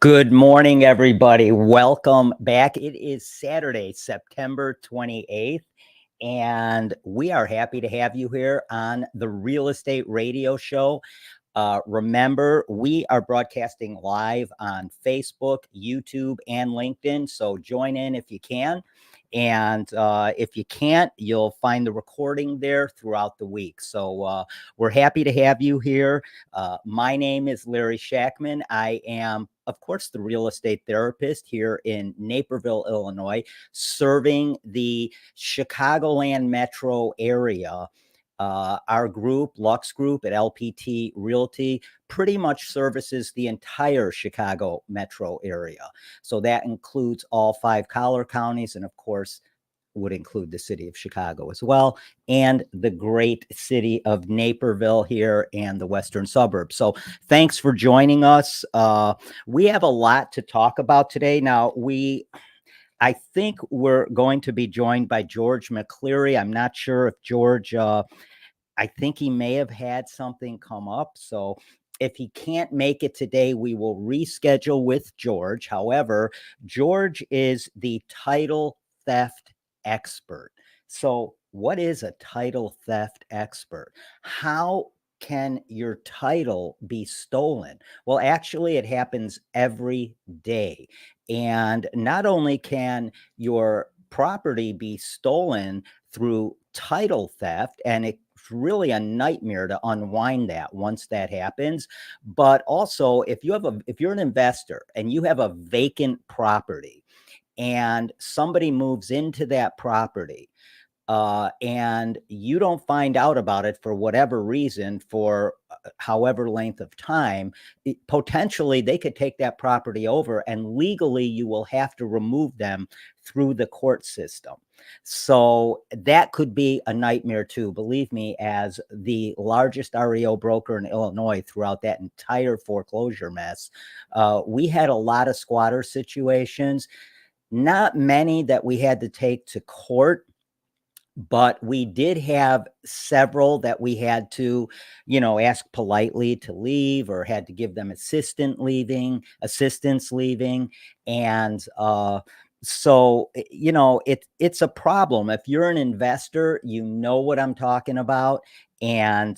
Good morning, everybody. Welcome back. It is Saturday, September 28th, and we are happy to have you here on the Real Estate Radio Show. Remember, we are broadcasting live on Facebook, YouTube, and LinkedIn, so join in if you can. And if you can't, you'll find the recording there throughout the week. So we're happy to have you here. My name is Larry Shakman. I am, of course, the real estate therapist here in Naperville, Illinois, serving the Chicagoland metro area. Our group, Lux Group at LPT Realty, pretty much services the entire Chicago metro area. So that includes all 5 collar counties, and of course, would include the city of Chicago as well, and the great city of Naperville here and the western suburbs. So thanks for joining us. We have a lot to talk about today. Now, I think we're going to be joined by George McCleary. I'm not sure if George, I think he may have had something come up. So if he can't make it today, we will reschedule with George. However, George is the title theft expert. So what is a title theft expert? How can your title be stolen? Well, actually, it happens every day. And not only can your property be stolen through title theft, and it's really a nightmare to unwind that once that happens, but also if you're an investor and you have a vacant property and somebody moves into that property, and you don't find out about it for whatever reason, for however length of time, potentially they could take that property over, and legally you will have to remove them through the court system. So that could be a nightmare too. Believe me, as the largest REO broker in Illinois throughout that entire foreclosure mess, we had a lot of squatter situations, not many that we had to take to court, but we did have several that we had to, ask politely to leave, or had to give them assistance leaving. And so, it's a problem. If you're an investor, you know what I'm talking about. And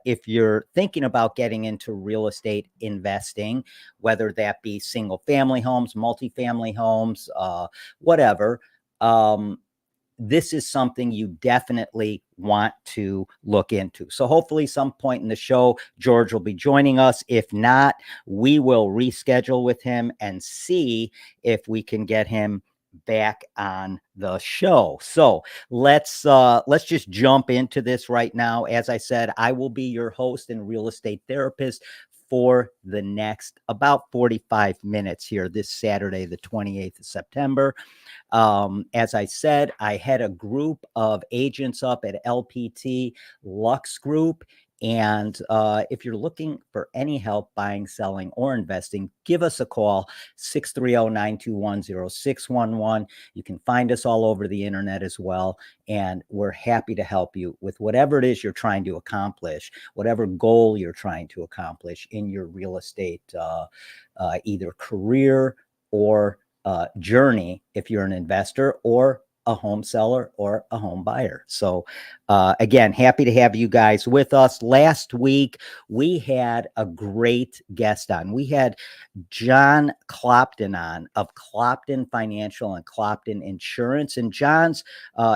if you're thinking about getting into real estate investing, whether that be single family homes, multifamily homes, whatever, this is something you definitely want to look into. So hopefully some point in the show, George will be joining us. If not, we will reschedule with him and see if we can get him back on the show. So let's just jump into this right now. As I said, I will be your host and real estate therapist for the next about 45 minutes here this Saturday, the 28th of September. As I said, I had a group of agents up at LPT Lux Group. And if you're looking for any help buying, selling, or investing, give us a call, 630-921-0611. You can find us all over the internet as well. And we're happy to help you with whatever it is you're trying to accomplish, whatever goal you're trying to accomplish in your real estate, either career or journey, if you're an investor or a home seller or a home buyer. So again, happy to have you guys with us. Last week, we had a great guest on. We had John Clopton on of Clopton Financial and Clopton Insurance. And John's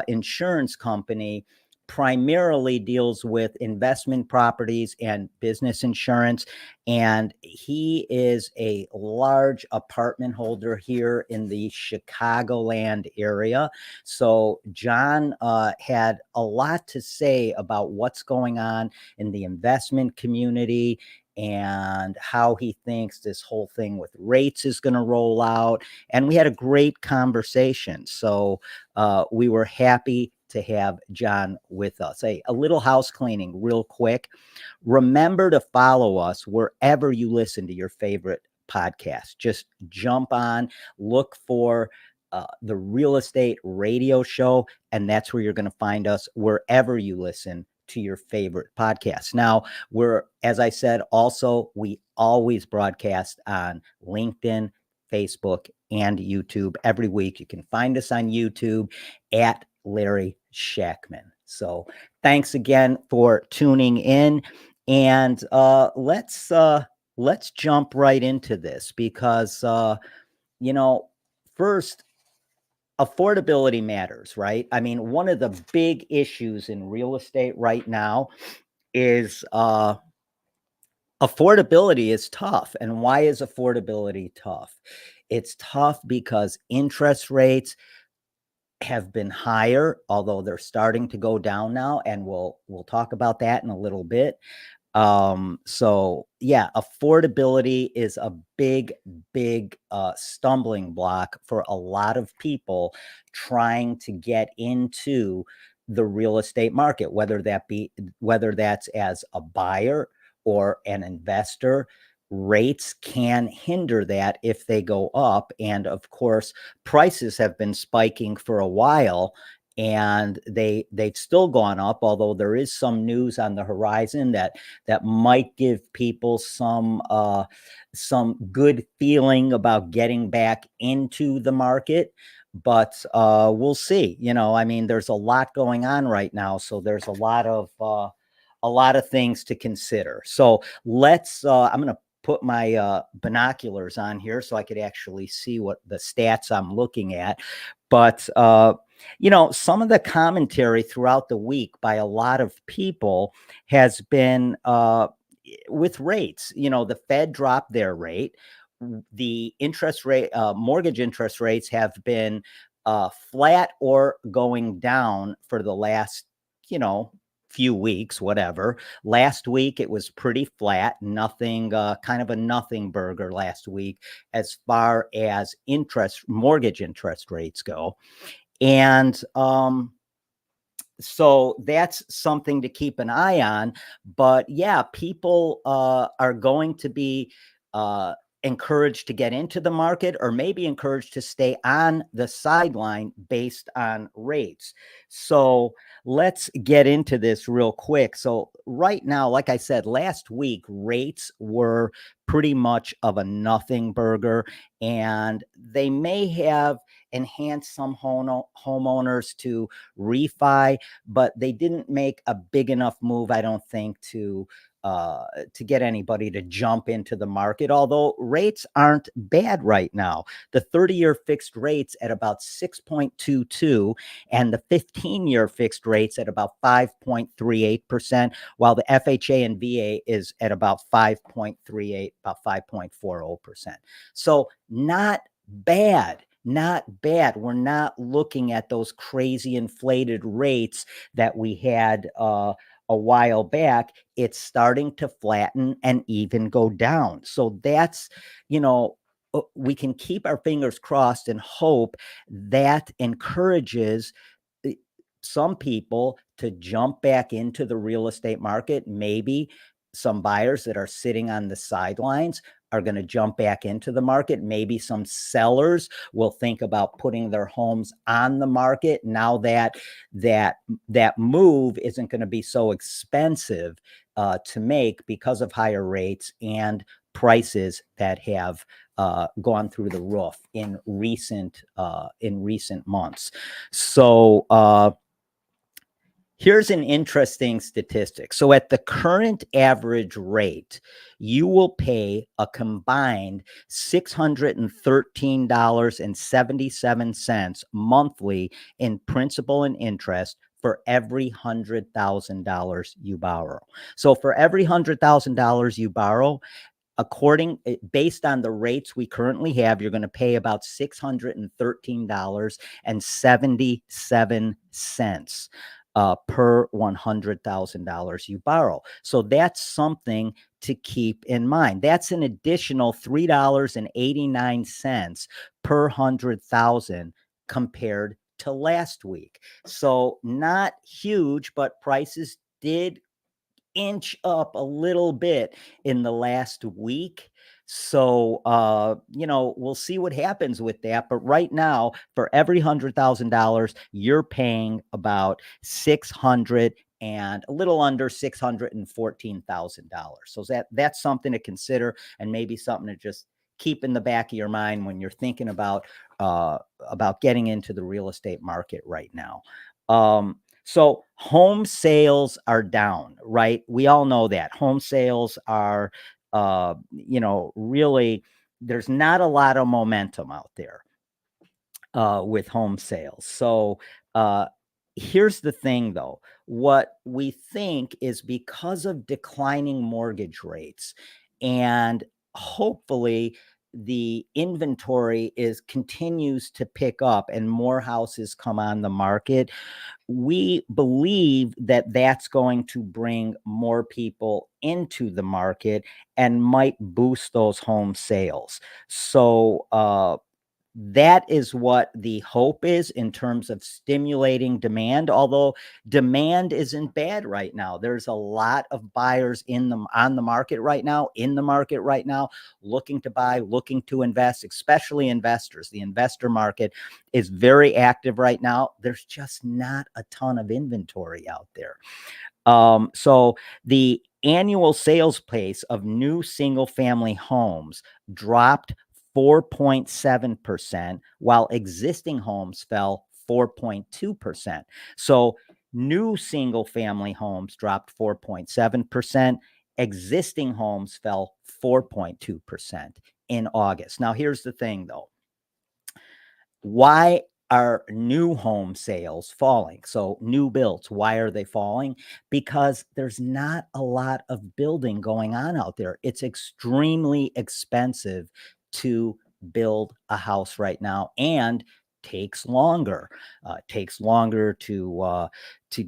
insurance company primarily deals with investment properties and business insurance. And he is a large apartment holder here in the Chicagoland area. So John had a lot to say about what's going on in the investment community and how he thinks this whole thing with rates is going to roll out. And we had a great conversation. So we were happy to have John with us. A little house cleaning real quick. Remember to follow us wherever you listen to your favorite podcast. Just jump on, look for the Real Estate Radio Show, and that's where you're going to find us wherever you listen to your favorite podcast. Now, as I said, also, we always broadcast on LinkedIn, Facebook, and YouTube every week. You can find us on YouTube at Larry Shakman. So thanks again for tuning in. And let's jump right into this because first, affordability matters, right? I mean, one of the big issues in real estate right now is affordability is tough. And why is affordability tough? It's tough because interest rates have been higher, although they're starting to go down now, and we'll talk about that in a little bit. So yeah, affordability is a big stumbling block for a lot of people trying to get into the real estate market, whether that's as a buyer or an investor. Rates can hinder that if they go up, and of course prices have been spiking for a while, and they've still gone up, although there is some news on the horizon that might give people some good feeling about getting back into the market. But we'll see. I mean, there's a lot going on right now, so there's a lot of things to consider. So let's I'm going to put my binoculars on here so I could actually see what the stats I'm looking at. But some of the commentary throughout the week by a lot of people has been with rates. The Fed dropped their rate. The interest rate, mortgage interest rates have been flat or going down for the last, few weeks, whatever. Last week, it was pretty flat, nothing, kind of a nothing burger last week as far as mortgage interest rates go. And so that's something to keep an eye on. But yeah, people are going to be encouraged to get into the market, or maybe encouraged to stay on the sideline based on rates. So let's get into this real quick. So right now, like I said, last week, rates were pretty much of a nothing burger, and they may have enhanced some homeowners to refi, but they didn't make a big enough move, I don't think, to get anybody to jump into the market, although rates aren't bad right now. The 30-year fixed rates at about 6.22, and the 15-year fixed rates at about 5.38%, while the FHA and VA is at about 5.38, about 5.40%. So not bad. Not bad. We're not looking at those crazy inflated rates that we had a while back. It's starting to flatten and even go down. So that's, we can keep our fingers crossed and hope that encourages some people to jump back into the real estate market. Maybe some buyers that are sitting on the sidelines are going to jump back into the market. Maybe some sellers will think about putting their homes on the market now that move isn't going to be so expensive to make because of higher rates and prices that have gone through the roof in recent months. So here's an interesting statistic. So at the current average rate, you will pay a combined $613.77 monthly in principal and interest for every $100,000 you borrow. So for every $100,000 you borrow, based on the rates we currently have, you're going to pay about $613.77 per $100,000 you borrow. So that's something to keep in mind. That's an additional $3.89 per 100,000 compared to last week. So not huge, but prices did inch up a little bit in the last week. So, we'll see what happens with that. But right now, for every $100,000, you're paying about $613 and a little under $614,000. So that's something to consider, and maybe something to just keep in the back of your mind when you're thinking about getting into the real estate market right now. So home sales are down, right? We all know that home sales are, really, there's not a lot of momentum out there with home sales. So uh, here's the thing, though. What we think is because of declining mortgage rates, and hopefully the inventory continues to pick up and more houses come on the market, we believe that that's going to bring more people into the market and might boost those home sales. So that is what the hope is in terms of stimulating demand, although demand isn't bad right now. There's a lot of buyers on the market right now, looking to buy, looking to invest, especially investors. The investor market is very active right now. There's just not a ton of inventory out there. So the annual sales pace of new single family homes dropped 4.7%, while existing homes fell 4.2%. So new single family homes dropped 4.7%. Existing homes fell 4.2% in August. Now, here's the thing, though. Why are new home sales falling? So new builds, why are they falling? Because there's not a lot of building going on out there. It's extremely expensive to build a house right now, and takes longer. Takes longer to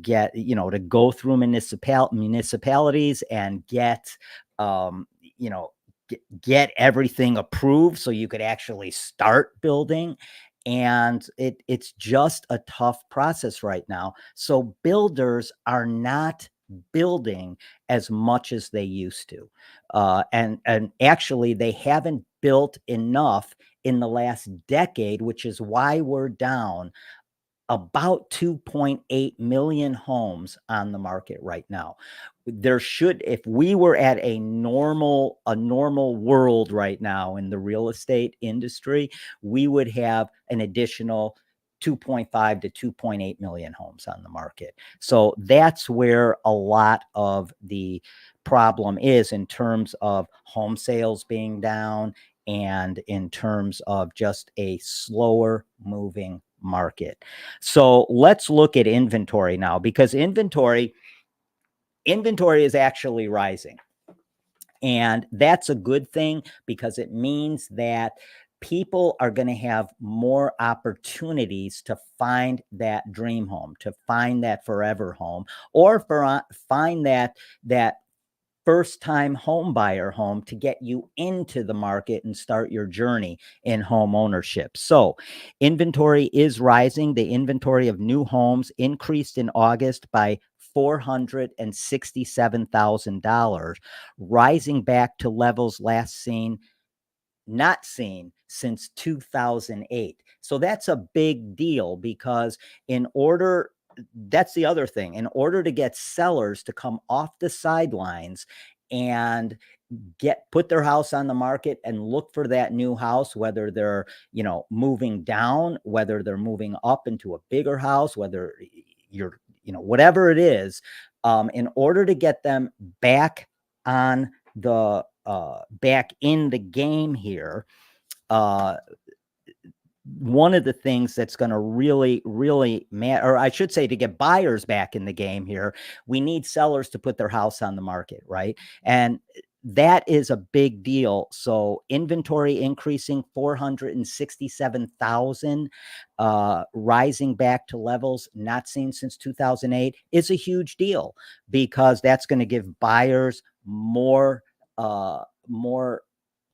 get, to go through municipalities and get um, you know get everything approved so you could actually start building. And it's just a tough process right now. So builders are not building as much as they used to. And actually they haven't built enough in the last decade, which is why we're down about 2.8 million homes on the market right now. If we were at a normal world right now in the real estate industry, we would have an additional 2.5 to 2.8 million homes on the market. So that's where a lot of the problem is, in terms of home sales being down and in terms of just a slower moving market. So let's look at inventory now, because inventory is actually rising. And that's a good thing, because it means that people are going to have more opportunities to find that dream home, to find that forever home, or find that first time home buyer home to get you into the market and start your journey in home ownership. So inventory is rising. The inventory of new homes increased in August by $467,000, rising back to levels not seen since 2008. So that's a big deal, because that's the other thing. In order to get sellers to come off the sidelines and put their house on the market and look for that new house, whether they're, moving down, whether they're moving up into a bigger house, whether you're, whatever it is, in order to get them back on back in the game here, one of the things that's going to really, really matter, or I should say, to get buyers back in the game here, we need sellers to put their house on the market, right? And that is a big deal. So inventory increasing 467,000, rising back to levels not seen since 2008 is a huge deal, because that's going to give buyers more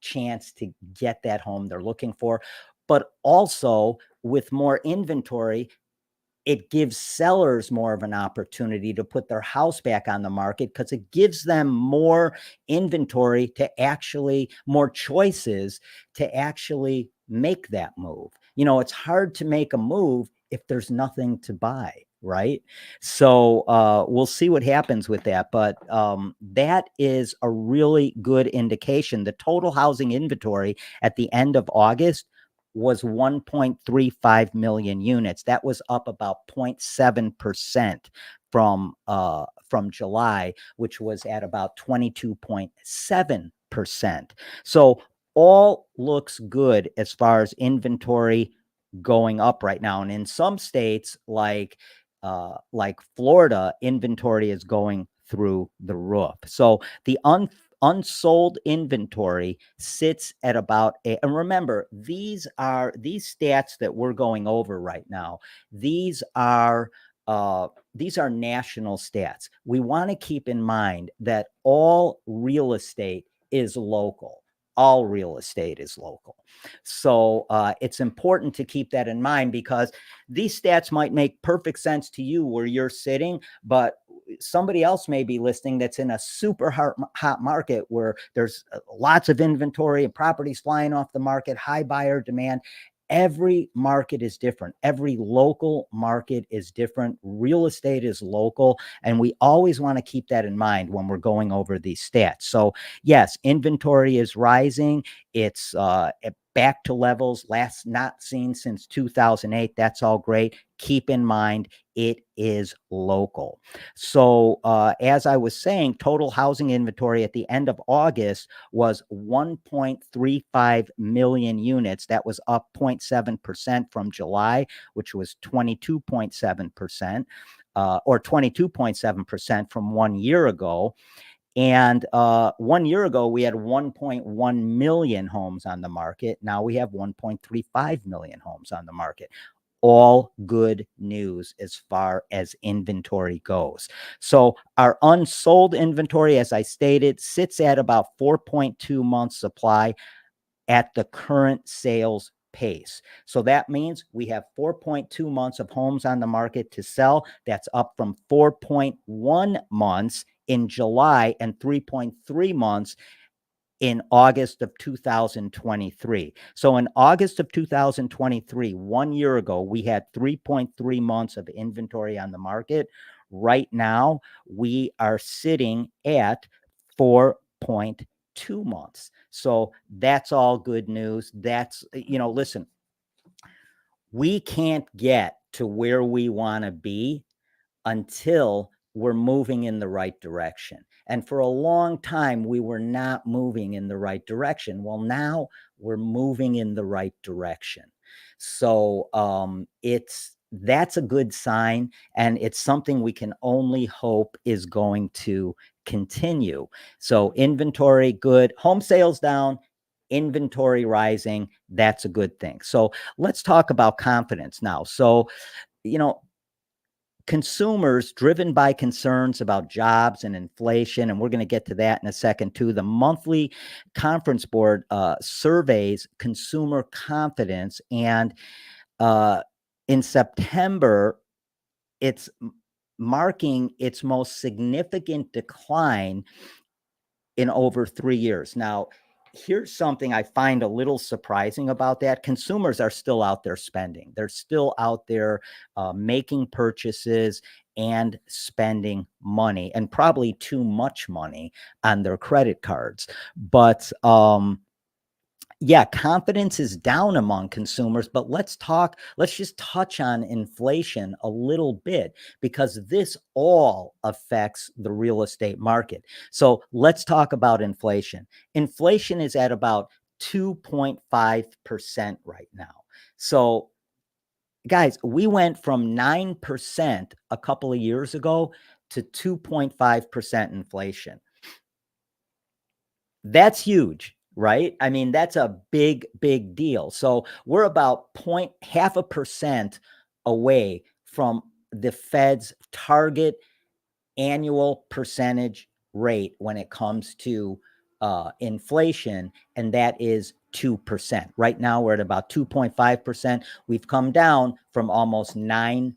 chance to get that home they're looking for. But also, with more inventory, it gives sellers more of an opportunity to put their house back on the market, because it gives them more inventory more choices to actually make that move. It's hard to make a move if there's nothing to buy. right? So we'll see what happens with that. But that is a really good indication. The total housing inventory at the end of August was 1.35 million units. That was up about 0.7% from July, which was at about 22.7%. So all looks good as far as inventory going up right now. And in some states like Florida, inventory is going through the roof. So the unsold inventory sits at about and remember, these stats that we're going over right now. These are national stats. We want to keep in mind that all real estate is local. All real estate is local. So it's important to keep that in mind, because these stats might make perfect sense to you where you're sitting, but somebody else may be listening that's in a super hot market where there's lots of inventory and properties flying off the market, high buyer demand. Every market is different. Every local market is different. Real estate is local. And we always want to keep that in mind when we're going over these stats. So yes, inventory is rising. It's back to levels last not seen since 2008. That's all great. Keep in mind, it is local. So as I was saying, total housing inventory at the end of August was 1.35 million units. That was up 0.7% from July, which was 22.7%, or 22.7% from 1 year ago. And 1 year ago, we had 1.1 million homes on the market. Now we have 1.35 million homes on the market. All good news as far as inventory goes. So our unsold inventory, as I stated, sits at about 4.2 months supply at the current sales pace. So that means we have 4.2 months of homes on the market to sell. That's up from 4.1 months in July and 3.3 months in August of 2023. So in August of 2023, 1 year ago, we had 3.3 months of inventory on the market. Right now, we are sitting at 4.2 months. So that's all good news. That's, listen, we can't get to where we want to be until we're moving in the right direction. And for a long time, we were not moving in the right direction. Well, now we're moving in the right direction. So that's a good sign. And it's something we can only hope is going to continue. So inventory, good. Home sales down, inventory rising. That's a good thing. So let's talk about confidence now. So, consumers driven by concerns about jobs and inflation, and we're going to get to that in a second too. The monthly Conference Board surveys consumer confidence, and in September, it's marking its most significant decline in over 3 years. Now, here's something I find a little surprising about that. Consumers are still out there spending. They're still out there making purchases and spending money, and probably too much money on their credit cards. But yeah, confidence is down among consumers, but let's just touch on inflation a little bit, because this all affects the real estate market. So let's talk about inflation. Inflation is at about 2.5% right now. So guys, we went from 9% a couple of years ago to 2.5% inflation. That's huge, right? I mean, that's a big, big deal. So we're about 0.5% away from the Fed's target annual percentage rate when it comes to inflation, and that is 2%. Right now, we're at about 2.5%. We've come down from almost 9%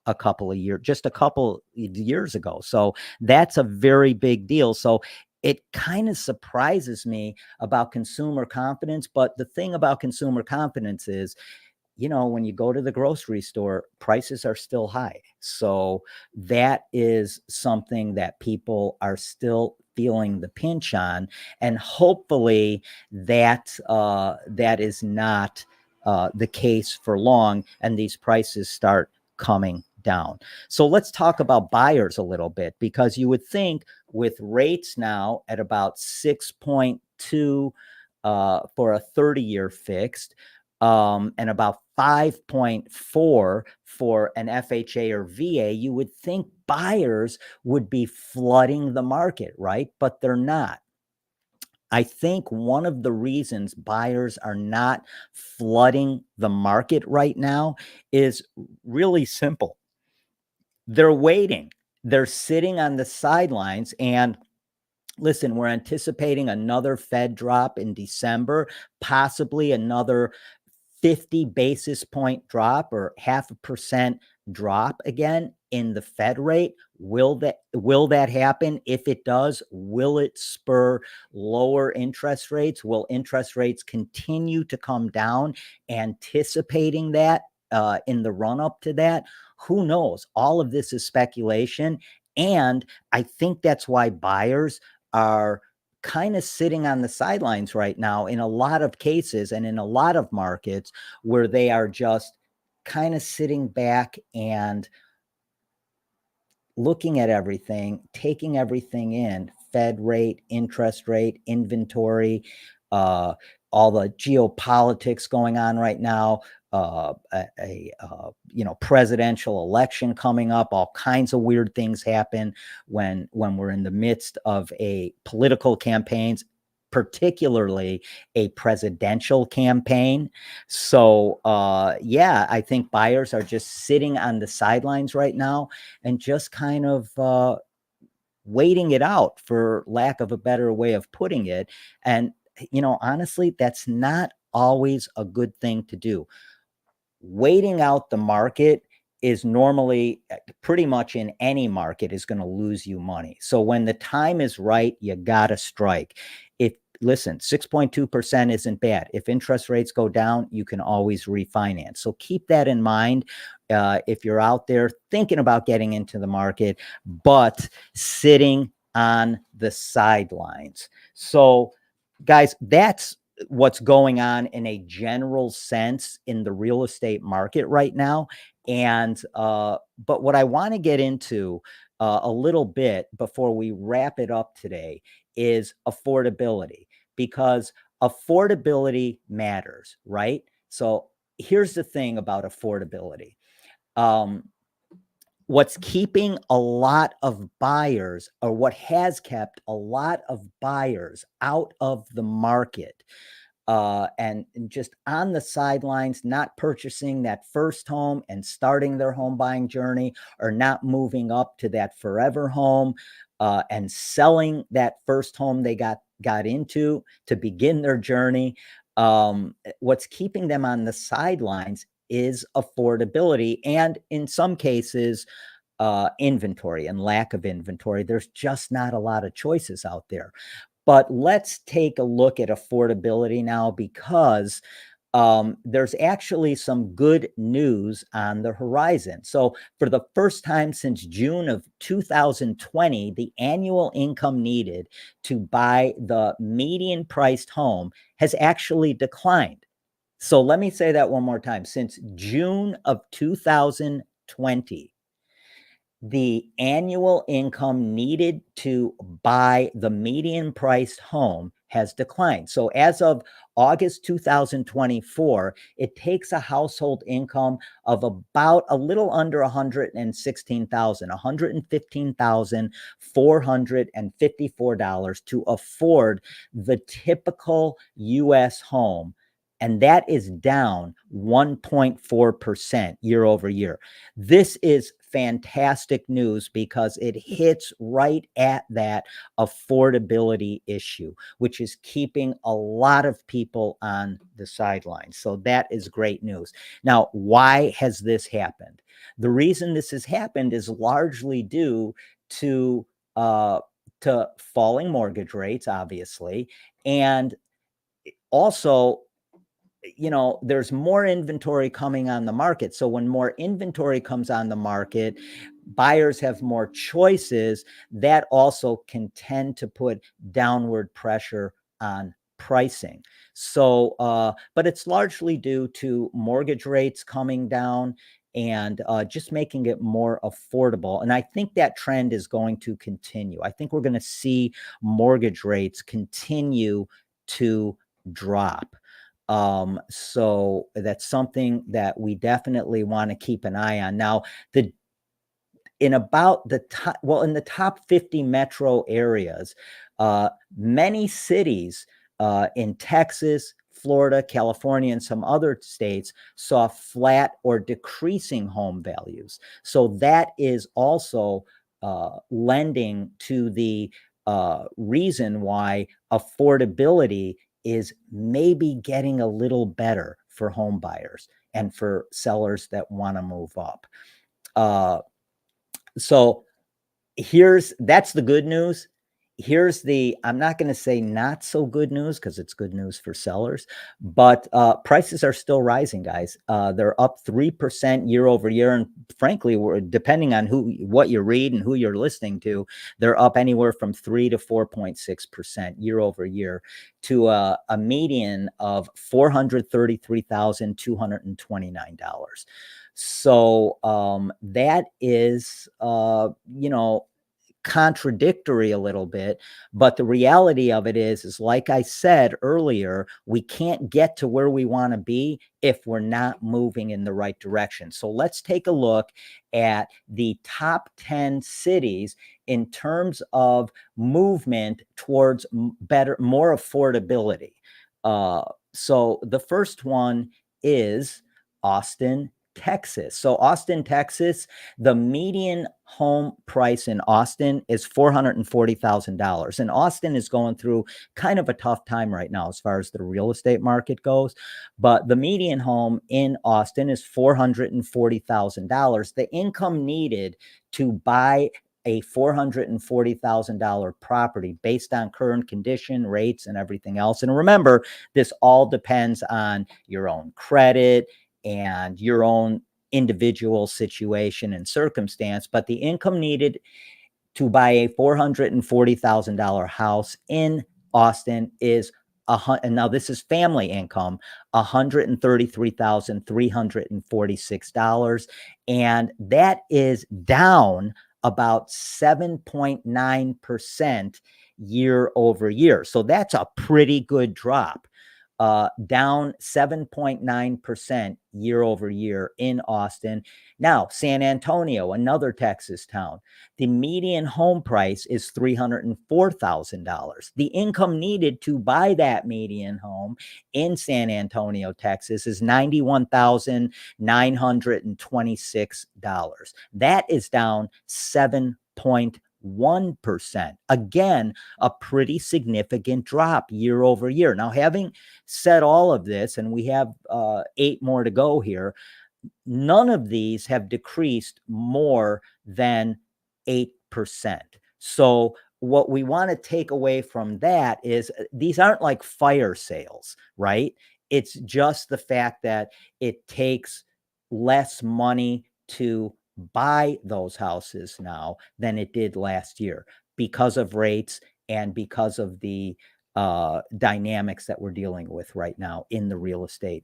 a couple of years ago. So that's a very big deal. So it kind of surprises me about consumer confidence. But the thing about consumer confidence is when you go to the grocery store, prices are still high. So that is something that people are still feeling the pinch on, and hopefully that is not the case for long, and these prices start coming down. So let's talk about buyers a little bit, because you would think with rates now at about 6.2 for a 30-year fixed, and about 5.4 for an FHA or VA, you would think buyers would be flooding the market, right? But they're not. I think one of the reasons buyers are not flooding the market right now is really simple. They're waiting. They're sitting on the sidelines, and listen, we're anticipating another Fed drop in December, possibly another 50 basis point drop or 0.5% drop again in the Fed rate. Will that happen? If it does, will it spur lower interest rates? Will interest rates continue to come down, anticipating that in the run up to that? Who knows? All of this is speculation. And I think that's why buyers are kind of sitting on the sidelines right now in a lot of cases and in a lot of markets, where they are just kind of sitting back and looking at everything, taking everything in: Fed rate, interest rate, inventory, uh, all the geopolitics going on right now, presidential election coming up. All kinds of weird things happen when we're in the midst of a political campaigns, particularly a presidential campaign. So yeah, I think buyers are just sitting on the sidelines right now and just kind of waiting it out, for lack of a better way of putting it. And honestly, that's not always a good thing to do. Waiting out the market is normally, pretty much in any market, is going to lose you money. So when the time is right, you got to strike. Listen, 6.2% isn't bad. If interest rates go down, you can always refinance. So keep that in mind if you're out there thinking about getting into the market, but sitting on the sidelines. So, guys, that's what's going on in a general sense in the real estate market right now. And but what I want to get into a little bit before we wrap it up today is affordability, because affordability matters, right? So here's the thing about affordability. What's keeping a lot of buyers, or what has kept a lot of buyers out of the market, and just on the sidelines, not purchasing that first home and starting their home buying journey, or not moving up to that forever home and selling that first home they got into to begin their journey. What's keeping them on the sidelines is affordability, and in some cases, inventory and lack of inventory. There's just not a lot of choices out there. But let's take a look at affordability now, because there's actually some good news on the horizon. So for the first time since June of 2020, the annual income needed to buy the median priced home has actually declined. So let me say that one more time. Since June of 2020, the annual income needed to buy the median priced home has declined. So as of August 2024, it takes a household income of about a little under 116,000, $115,454 to afford the typical US home. And that is down 1.4% year over year. This is fantastic news, because it hits right at that affordability issue, which is keeping a lot of people on the sidelines. So that is great news. Now, why has this happened? The reason this has happened is largely due to falling mortgage rates, obviously, and also there's more inventory coming on the market. So when more inventory comes on the market, buyers have more choices. That also can tend to put downward pressure on pricing. So, but it's largely due to mortgage rates coming down and just making it more affordable. And I think that trend is going to continue. I think we're going to see mortgage rates continue to drop. So that's something that we definitely want to keep an eye on. Now, the in about the top, well, in the top 50 metro areas, many cities in Texas, Florida, California, and some other states saw flat or decreasing home values. So that is also lending to the reason why affordability is maybe getting a little better for home buyers and for sellers that want to move up. So that's the good news. Here's the, I'm not going to say not so good news because it's good news for sellers, but prices are still rising, guys. They're up 3% year over year. And frankly, depending on what you read and who you're listening to, they're up anywhere from 3 to 4.6% year over year to a median of $433,229. So that is, contradictory a little bit, but the reality of it is like I said earlier, we can't get to where we want to be if we're not moving in the right direction. So let's take a look at the top 10 cities in terms of movement towards more affordability. So the first one is Austin, Texas. So Austin, Texas, the median home price in Austin is $440,000. And Austin is going through kind of a tough time right now as far as the real estate market goes. But the median home in Austin is $440,000. The income needed to buy a $440,000 property based on current condition, rates, and everything else. And remember, this all depends on your own credit and your own individual situation and circumstance, but the income needed to buy a $440,000 house in Austin is and now this is family income, $133,346, and that is down about 7.9% year over year. So that's a pretty good drop. Down 7.9% year over year in Austin. Now, San Antonio, another Texas town, the median home price is $304,000. The income needed to buy that median home in San Antonio, Texas is $91,926. That is down 7.1%. Again, a pretty significant drop year over year. Now, having said all of this, and we have 8 more to go here, none of these have decreased more than 8%. So what we want to take away from that is these aren't like fire sales, right? It's just the fact that it takes less money to buy those houses now than it did last year because of rates and because of the dynamics that we're dealing with right now in the real estate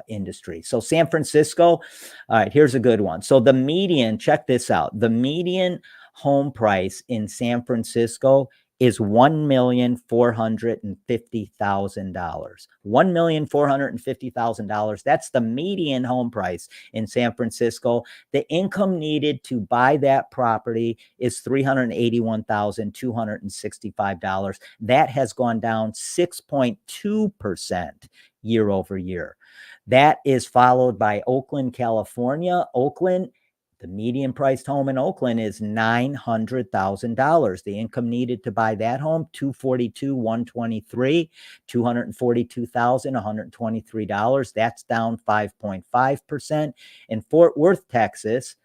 industry. So San Francisco, all right, here's a good one. So the median, check this out. The median home price in San Francisco is $1,450,000. $1,450,000. That's the median home price in San Francisco. The income needed to buy that property is $381,265. That has gone down 6.2% year over year. That is followed by Oakland, California. Oakland, the median priced home in Oakland is $900,000. The income needed to buy that home, $242,123, $242,123. That's down 5.5%. In Fort Worth, Texas,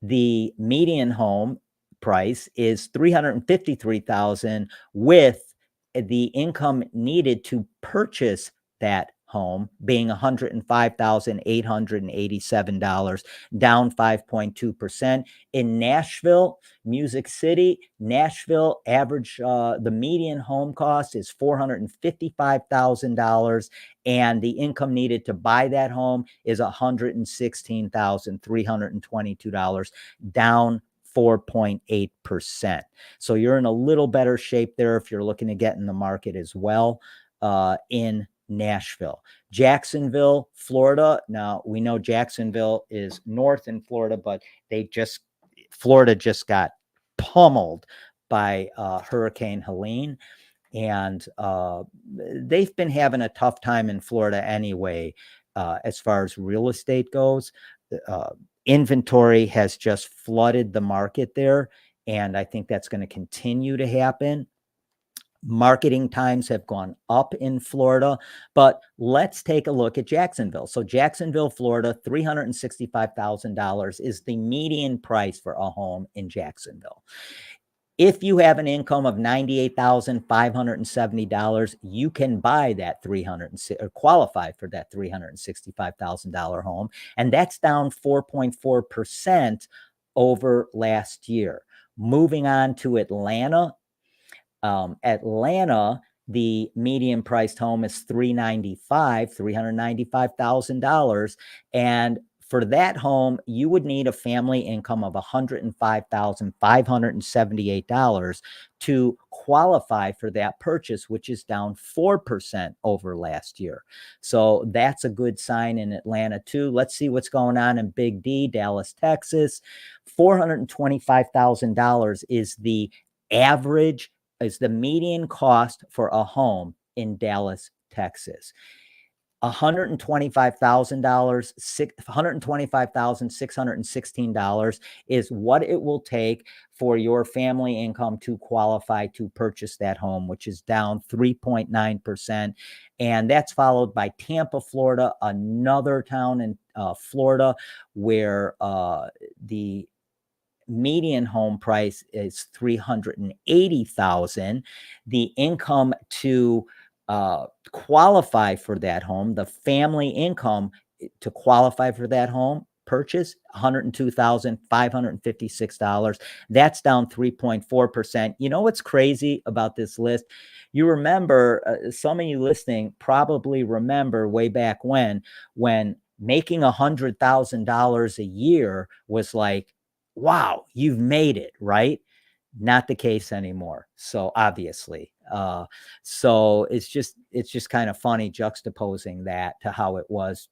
the median home price is $353,000 with the income needed to purchase that home being $105,887, down 5.2%. In Nashville, Music City, Nashville, average, the median home cost is $455,000, and the income needed to buy that home is $116,322, down 4.8%. So you're in a little better shape there if you're looking to get in the market as well, in Nashville. Jacksonville, Florida. Now we know Jacksonville is north in Florida, but Florida just got pummeled by Hurricane Helene, and they've been having a tough time in Florida anyway, as far as real estate goes. Inventory has just flooded the market there, and I think that's going to continue to happen. Marketing times have gone up in Florida, but let's take a look at Jacksonville. So Jacksonville, Florida, $365,000 is the median price for a home in Jacksonville. If you have an income of $98,570, you can buy that or qualify for that $365,000 home, and that's down 4.4% over last year. Moving on to Atlanta. Atlanta, the median priced home is $395,000. And for that home, you would need a family income of $105,578 to qualify for that purchase, which is down 4% over last year. So that's a good sign in Atlanta too. Let's see what's going on in Big D, Dallas, Texas. $425,000 is the average, is the median cost for a home in Dallas, Texas. $125,616 is what it will take for your family income to qualify to purchase that home, which is down 3.9%. And that's followed by Tampa, Florida, another town in Florida where the median home price is $380,000. The income to qualify for that home, the family income to qualify for that home purchase, $102,556. That's down 3.4%. You know what's crazy about this list? You remember, some of you listening probably remember way back when making $100,000 a year was like, wow, you've made it, right? Not the case anymore. So obviously, so it's just kind of funny juxtaposing that to how it was,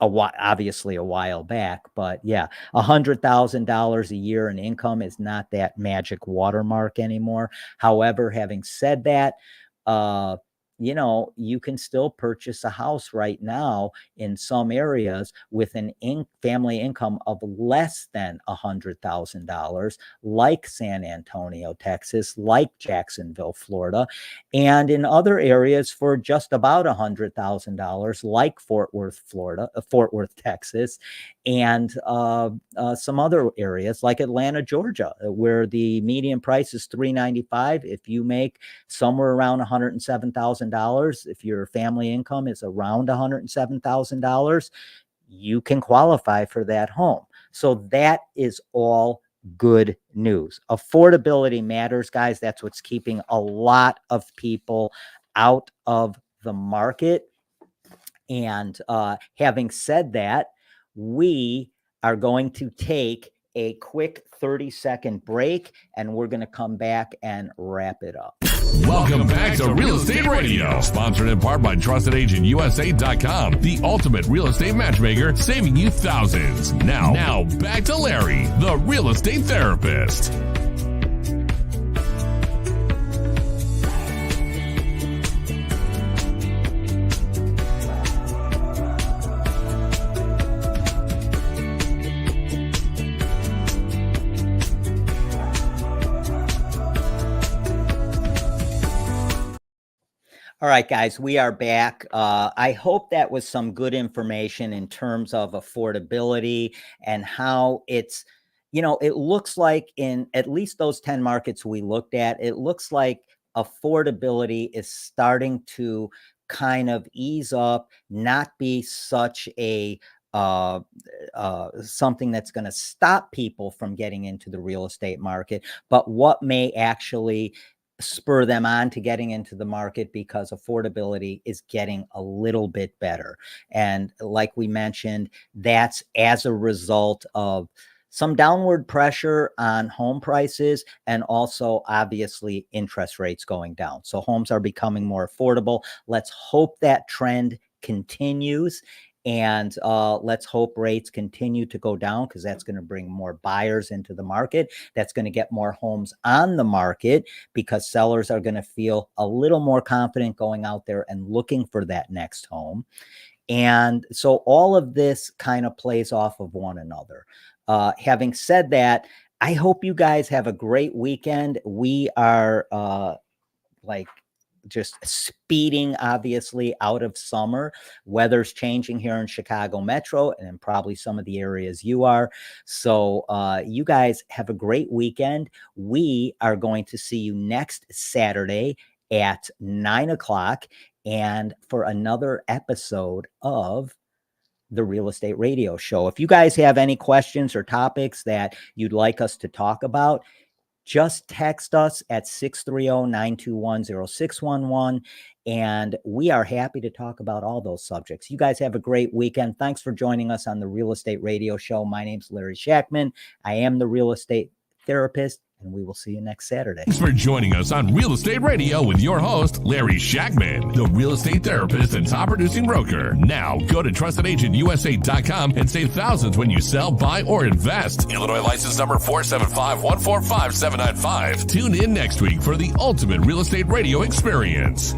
obviously a while back. But yeah, $100,000 a year in income is not that magic watermark anymore. However, having said that, you can still purchase a house right now in some areas with an family income of less than $100,000, like San Antonio, Texas, like Jacksonville, Florida, and in other areas for just about $100,000, like Fort Worth, Texas, and some other areas like Atlanta, Georgia, where the median price is $395,000. If you make somewhere around $107,000, if your family income is around $107,000, you can qualify for that home. So that is all good news. Affordability matters, guys. That's what's keeping a lot of people out of the market. And having said that, we are going to take a quick 30-second break, and we're going to come back and wrap it up. Welcome back to Real Estate Radio, sponsored in part by TrustedAgentUSA.com, the ultimate real estate matchmaker, saving you thousands. Now back to Larry, the real estate therapist. All right, guys, we are back. I hope that was some good information in terms of affordability and how it's, it looks like in at least those 10 markets we looked at, it looks like affordability is starting to kind of ease up, not be such a something that's going to stop people from getting into the real estate market, but what may actually spur them on to getting into the market because affordability is getting a little bit better. And like we mentioned, that's as a result of some downward pressure on home prices and also obviously interest rates going down. So homes are becoming more affordable. Let's hope that trend continues. And let's hope rates continue to go down, because that's going to bring more buyers into the market. That's going to get more homes on the market, because sellers are going to feel a little more confident going out there and looking for that next home. And so all of this kind of plays off of one another. Having said that, I hope you guys have a great weekend. We are just speeding obviously out of summer. Weather's changing here in Chicago Metro and in probably some of the areas you are. So you guys have a great weekend. We are going to see you next Saturday at 9 o'clock and for another episode of the Real Estate Radio Show. If you guys have any questions or topics that you'd like us to talk about, just text us at 630-921-0611, and we are happy to talk about all those subjects. You guys have a great weekend. Thanks for joining us on the Real Estate Radio Show. My name's Larry Shakman. I am the real estate therapist, and we will see you next Saturday. Thanks for joining us on Real Estate Radio with your host, Larry Shakman, the real estate therapist and top producing broker. Now, go to trustedagentUSA.com and save thousands when you sell, buy, or invest. Illinois license number 475145795. Tune in next week for the ultimate real estate radio experience.